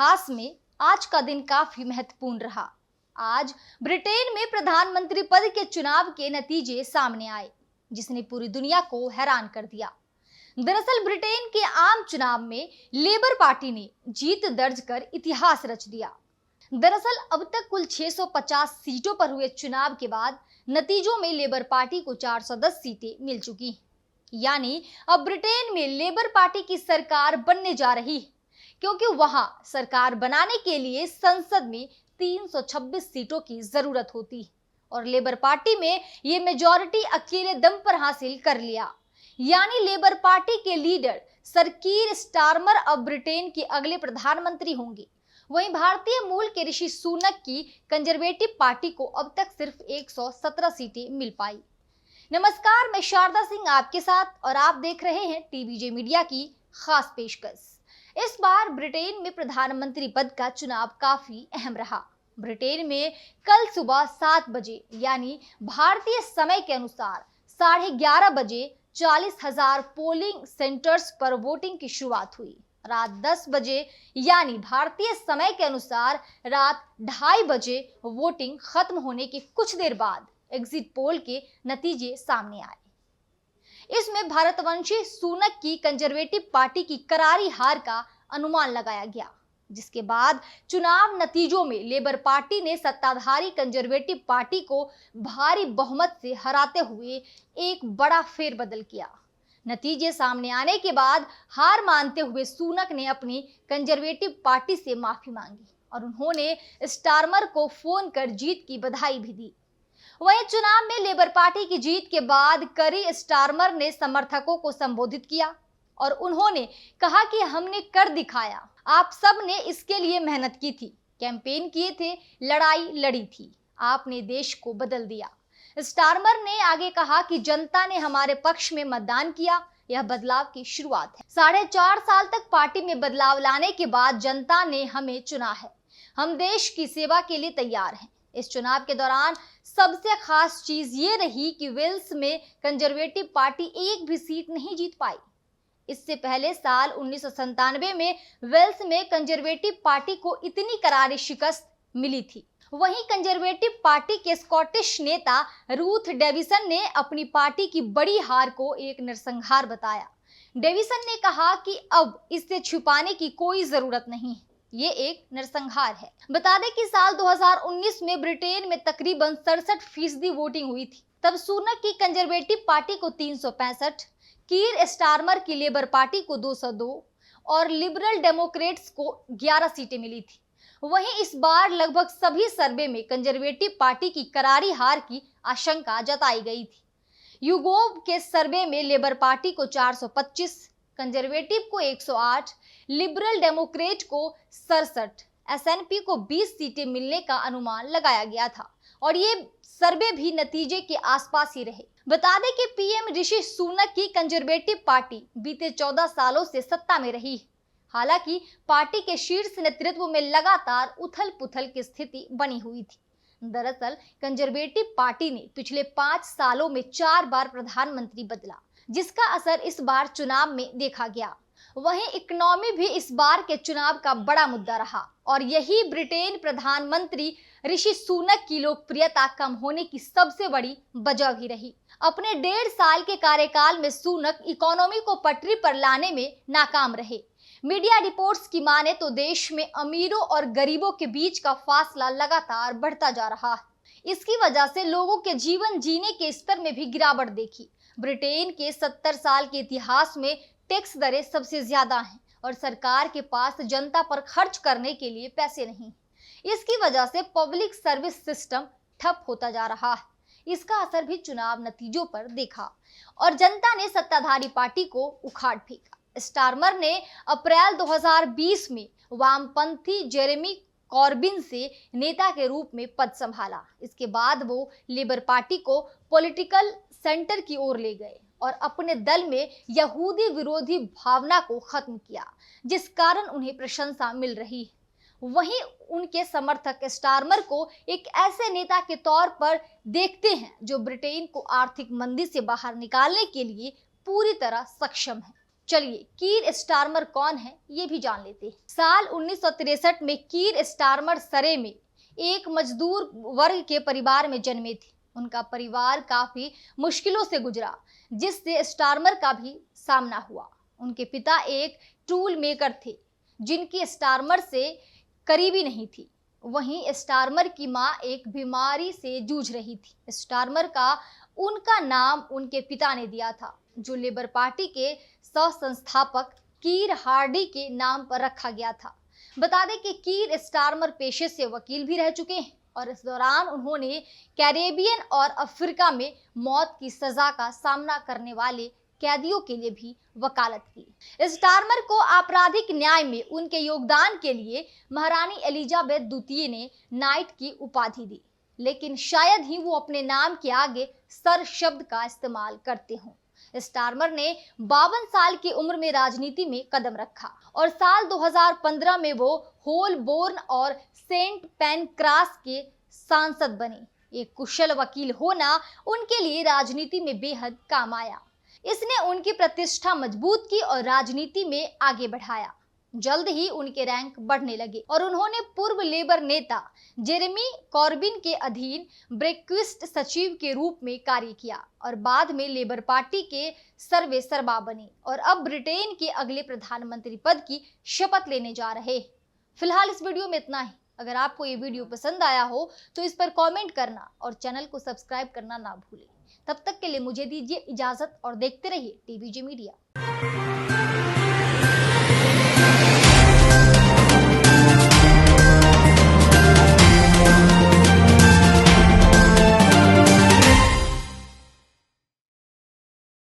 इतिहास में आज का दिन काफी महत्वपूर्ण रहा। आज ब्रिटेन में प्रधानमंत्री पद के चुनाव के नतीजे सामने आए, जिसने पूरी दुनिया को हैरान कर दिया। दरअसल ब्रिटेन के आम चुनाव में लेबर पार्टी ने जीत दर्ज कर इतिहास रच दिया। दरअसल अब तक कुल 650 सीटों पर हुए चुनाव के बाद नतीजों में लेबर पार्टी को 410 सीटें मिल चुकी हैं। यानी अब ब्रिटेन में लेबर पार्टी की सरकार बनने जा रही है, क्योंकि वहां सरकार बनाने के लिए संसद में 326 सीटों की जरूरत होती है और लेबर पार्टी में ये मेजॉरिटी अकेले दम पर हासिल कर लिया। यानी लेबर पार्टी के लीडर सर कीर स्टारमर अब ब्रिटेन के अगले प्रधानमंत्री होंगे। वहीं भारतीय मूल के ऋषि सुनक की कंजर्वेटिव पार्टी को अब तक सिर्फ 117 सीटें मिल पाई। नमस्कार, मैं शारदा सिंह आपके साथ और आप देख रहे हैं टीवीजे मीडिया की खास पेशकश। इस बार ब्रिटेन में प्रधानमंत्री पद का चुनाव काफी अहम रहा। ब्रिटेन में कल सुबह 7 बजे यानी भारतीय समय के अनुसार 11:30 बजे 40,000 पोलिंग सेंटर्स पर वोटिंग की शुरुआत हुई। रात 10 बजे यानी भारतीय समय के अनुसार रात 2:30 बजे वोटिंग खत्म होने के कुछ देर बाद एग्जिट पोल के नतीजे सामने आए। इसमें भारतवंशी सुनक की कंजर्वेटिव पार्टी की करारी हार का अनुमान लगाया गया, जिसके बाद चुनाव नतीजों में लेबर पार्टी ने सत्ताधारी कंजर्वेटिव पार्टी को भारी बहुमत से हराते हुए एक बड़ा फेरबदल किया। नतीजे सामने आने के बाद हार मानते हुए सुनक ने अपनी कंजर्वेटिव पार्टी से माफी मांगी और उन्होंने स्टारमर को फोन कर जीत की बधाई भी दी। वहीं चुनाव में लेबर पार्टी की जीत के बाद करी स्टारमर ने समर्थकों को संबोधित किया और उन्होंने कहा कि हमने कर दिखाया, आप सब ने इसके लिए मेहनत की थी, कैंपेन किए थे, लड़ाई लड़ी थी, आपने देश को बदल दिया। स्टारमर ने आगे कहा कि जनता ने हमारे पक्ष में मतदान किया, यह बदलाव की शुरुआत है। 4.5 साल तक पार्टी में बदलाव लाने के बाद जनता ने हमें चुना है, हम देश की सेवा के लिए तैयार हैं। इस चुनाव के दौरान सबसे खास चीज ये रही कि वेल्स में कंजर्वेटिव पार्टी एक भी सीट नहीं जीत पाई। इससे पहले साल 1997 में वेल्स में कंजर्वेटिव पार्टी को इतनी करारी शिकस्त मिली थी। वहीं कंजर्वेटिव पार्टी के स्कॉटिश नेता रूथ डेविसन ने अपनी पार्टी की बड़ी हार को एक नरसंहार बताया। डेविसन ने कहा कि अब इसे छुपाने की कोई जरूरत नहीं है, ये एक नरसंहार है। बता दें कि साल 2019 में ब्रिटेन में तकरीबन 67% वोटिंग हुई थी। तब सुनक की कंजर्वेटिव पार्टी को 365, कीर स्टारमर की लेबर पार्टी को 202 और लिबरल डेमोक्रेट्स को 11 सीटें मिली थी। वहीं इस बार लगभग सभी सर्वे में कंजर्वेटिव पार्टी की करारी हार की आशंका जताई गई थी। यूगोव के सर्वे में लेबर पार्टी को 425, कंजर्वेटिव को 108, लिबरल डेमोक्रेट को 67, एसएनपी को 20 सीटें मिलने का अनुमान लगाया गया था और ये सर्वे भी नतीजे के आसपास ही रहे। बता दें कि पीएम ऋषि सुनक की कंजर्वेटिव पार्टी बीते 14 सालों से सत्ता में रही है। हालांकि पार्टी के शीर्ष नेतृत्व में लगातार उथल पुथल की स्थिति बनी हुई थी। दरअसल कंजर्वेटिव पार्टी ने पिछले 5 सालों में 4 बार प्रधानमंत्री बदला, जिसका असर इस बार चुनाव में देखा गया। वहीं इकोनॉमी भी इस बार के चुनाव का बड़ा मुद्दा रहा और यही ब्रिटेन प्रधानमंत्री ऋषि सुनक की लोकप्रियता कम होने की सबसे बड़ी वजह भी रही। अपने 1.5 साल के कार्यकाल में सुनक इकोनॉमी को पटरी पर लाने में नाकाम रहे। मीडिया रिपोर्ट्स की माने तो देश में अमीरों और गरीबों के बीच का फासला लगातार बढ़ता जा रहा है। इसकी वजह से लोगों के जीवन जीने के स्तर में भी गिरावट देखी। ब्रिटेन के 70 साल के इतिहास में टैक्स दरें सबसे ज्यादा हैं और सरकार के पास जनता पर खर्च करने के लिए पैसे नहीं। इसकी वजह से पब्लिक सर्विस सिस्टम ठप होता जा रहा है। इसका असर भी चुनाव नतीजों पर देखा और जनता ने सत्ताधारी पार्टी को उखाड़ फेंका। स्टारमर ने अप्रैल 2020 में वामपंथी जेरेमी कॉर्बिन से नेता के रूप में पद संभाला। इसके बाद वो लेबर पार्टी को पॉलिटिकल सेंटर की ओर ले गए और अपने दल में यहूदी विरोधी भावना को खत्म किया, जिस कारण उन्हें प्रशंसा मिल रही है। वहीं उनके समर्थक स्टारमर को एक ऐसे नेता के तौर पर देखते हैं जो ब्रिटेन को आर्थिक मंदी से बाहर निकालने के लिए पूरी तरह सक्षम है। चलिए कीर स्टारमर कौन है ये भी जान लेते हैं। साल 1963 में कीर स्टारमर सरे में एक मजदूर वर्ग के परिवार में जन्मे थे। उनका परिवार काफी मुश्किलों से गुजरा, जिससे स्टारमर का भी सामना हुआ। उनके पिता एक टूल मेकर थे, जिनकी स्टारमर से करीबी नहीं थी। वहीं स्टारमर की मां एक बीमारी से जूझ रही थी। स्टारमर का उनका नाम उनके पिता ने दिया था, जो लेबर पार्टी के सह संस्थापक कीर हार्डी के नाम पर रखा गया था। बता दें कि कीर स्टारमर पेशे से वकील भी रह चुके हैं और इस दौरान उन्होंने कैरेबियन और अफ्रीका में मौत की सजा का सामना करने वाले कैदियों के लिए भी वकालत की। स्टारमर को आपराधिक न्याय में उनके योगदान के लिए महारानी एलिजाबेथ द्वितीय ने नाइट की उपाधि दी, लेकिन शायद ही वो अपने नाम के आगे सर शब्द का इस्तेमाल करते हों। स्टारमर ने 52 साल की उम्र में राजनीति में कदम रखा और साल 2015 में वो होलबोर्न और सेंट पैनक्रास के सांसद बने। एक कुशल वकील होना उनके लिए राजनीति में बेहद काम आया। इसने उनकी प्रतिष्ठा मजबूत की और राजनीति में आगे बढ़ाया। जल्द ही उनके रैंक बढ़ने लगे और उन्होंने पूर्व लेबर नेता जेरेमी कॉर्बिन के अधीन ब्रेक्विस्ट सचिव के रूप में कार्य किया और बाद में लेबर पार्टी के सर्वेसर्वा बने और अब ब्रिटेन के अगले प्रधानमंत्री पद की शपथ लेने जा रहे। फिलहाल इस वीडियो में इतना ही। अगर आपको ये वीडियो पसंद आया हो तो इस पर कमेंट करना और चैनल को सब्सक्राइब करना ना भूलें। तब तक के लिए मुझे दीजिए इजाजत और देखते रहिए टीवीजी मीडिया।